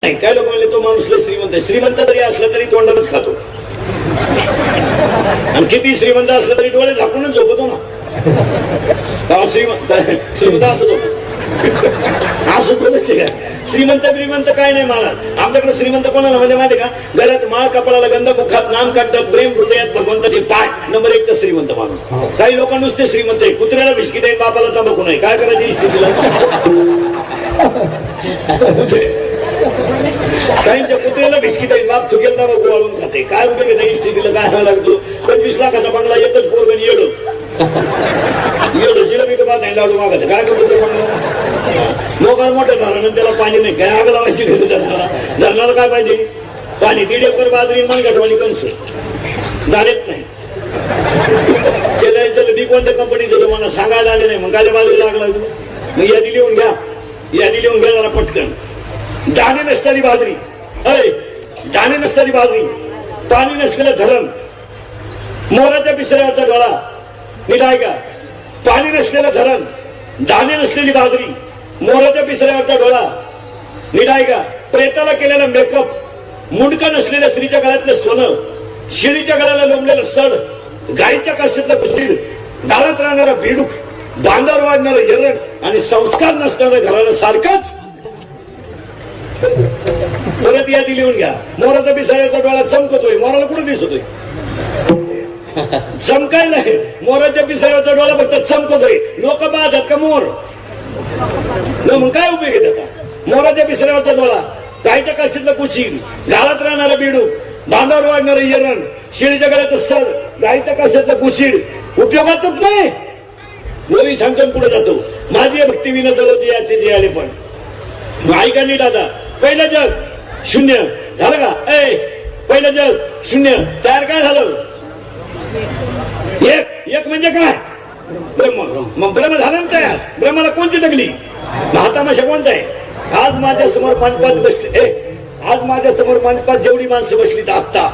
नाही. काय लोक म्हणले तो माणूस लय श्रीमंत आहे. श्रीमंत जरी असला तरी तोंडानच खातो आणि किती श्रीमंत असलं तरी डोळे झाकूनच झोपतो ना. श्रीमंत असतो असं थोडंच काय श्रीमंत काय नाही महाराज. आमच्याकडे श्रीमंत कोणाला म्हणजे माहिती का, गळ्यात माळ, कपाळाला गंध, मुखात नाम काढतात, प्रेम हृदयात भगवंताचे पाय. नंबर 1 श्रीमंत माणूस. काही लोक नुसते श्रीमंत आहे, कुत्र्याला बिस्किट आहे, बापाला तंबाखू नाही. काय करायची स्थितीला. काहींच्या कुत्र्याला बिस्किट आहे, बाप थुकेल तंबाखू वाळून खाते. काय उपयोग आहे स्थितीला. काय व्हायला लागतो 25 लाखाचा बंगला, येतच पोरगण येडो जिलेबी का बात लाडू मागत. काय करतो ते बंगला मोकार मोठं धरण, त्याला पाणी नाही. काय आग लावायची धरणाला. धरणाला काय पाहिजे पाणी. 1.5 एकर बाजरी मन गठवाली कंस जाणत नाही. त्याला बी कोणत्या कंपनीचं तुम्हाला सांगायला आले नाही. मग काय बाजरी लागला. मग यादी लिहून घ्या, यादी लिहून घ्या जरा पटकन. दाणे नसणारी बाजरी, दाणे नसणारी बाजरी, पाणी नसलेलं धरण, मोराच्या पिसऱ्यावरचा डोळा. नीट आहे का. पाणी नसलेलं धरण, दाणे नसलेली बाजरी, मोराच्या पिसऱ्यावरचा डोळा. नीट आहे का. प्रेताला केलेला मेकअप, मुंडकं नसलेल्या स्त्रीच्या गळ्यातलं सोनं, शिळीच्या गळ्याला लोंबलेलं सड, गायीच्या काशीतलं कुसीड, डाळात राहणारा बेडूक, बांधावर वाढणारं एरण आणि संस्कार नसणारं घराला सारखंच. परत यादी लिहून घ्या. मोराचा पिसाऱ्याचा डोळा चमकतोय. मोराला कुठं दिसतोय. चमकायला आहे. मोराच्या पिसाऱ्याचा डोळा फक्त चमकतोय. लोक पाहतात का मोर. मग काय उपयोग आहे त्याचा. मोराच्या पिसाऱ्यावरचा डोळा, गायच्या काशीतलं कुशीड, गाळात राहणारं बेडूक, बांधावर वाढणारं एरण, शिळीच्या गळ्याचं सर, गायच्या काशीतलं कुशीड उपयोगातच नाही. नवी सांगतो पुढे जातो. माझी भक्ती विना जळवते याचे जे आले. पण ऐका नीट. आता पहिलं जग शून्य झालं का. पहिलं जग शून्य तयार काय झालं. एक म्हणजे काय ब्रह्म. मग ब्रह्म झालं ना तयार. ब्रह्माला कोणती तगली. महातामाशा कोणता आहे. आज माझ्या समोर मानपात बसले. आज माझ्या समोर मानपात जेवढी माणसं बसली तर आत्ता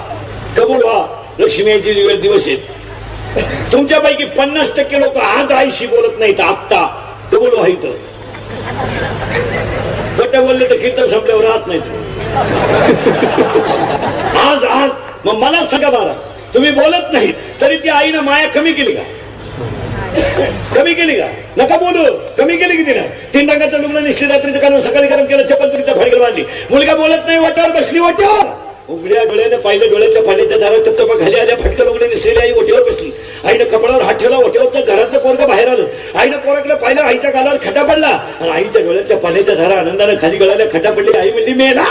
कबूल व्हा. लक्ष्मी यायचे दिवस आहेत. तुमच्यापैकी 50% लोक आज आईशी बोलत नाहीत. आत्ता कबूल व्हा. इथं खोटं बोलले तर कीर्तन संपल्यावर राहत नाही. आज मग मला सांगा बारा, तुम्ही बोलत नाही तरी ती आईनं माया कमी केली का. कमी केली का. नका बोलू. कमी केली की तिनं. 3 रंगाचं लुगडं निश्चित रात्रीचं कारण सकाळी गरम केलं, चप्पल तुरीच्या फाडीवर बांधली. मुलगा बोलत नाही. वाट्यावर बसली. वाट्यावर उघड्या डोळ्याने पाहिलं. डोळ्याच्या फाडीच्या दारात टपटपा खाली आल्या. फटक्या लुगडे निसलेली आई ओठ्यावर बसली. आईनं कपडावर हात ठेवला. ओठ्यावरचं घरातलं पोरगं बाहेर आलं. आईनं पोराकडे पाहिलं. आईच्या गालावर खड्डा पडला आणि आईच्या डोळ्यातल्या पाण्याच्या धारा आनंदाने खाली गळाल्या. खड्डा पडली. आई म्हणली मेला.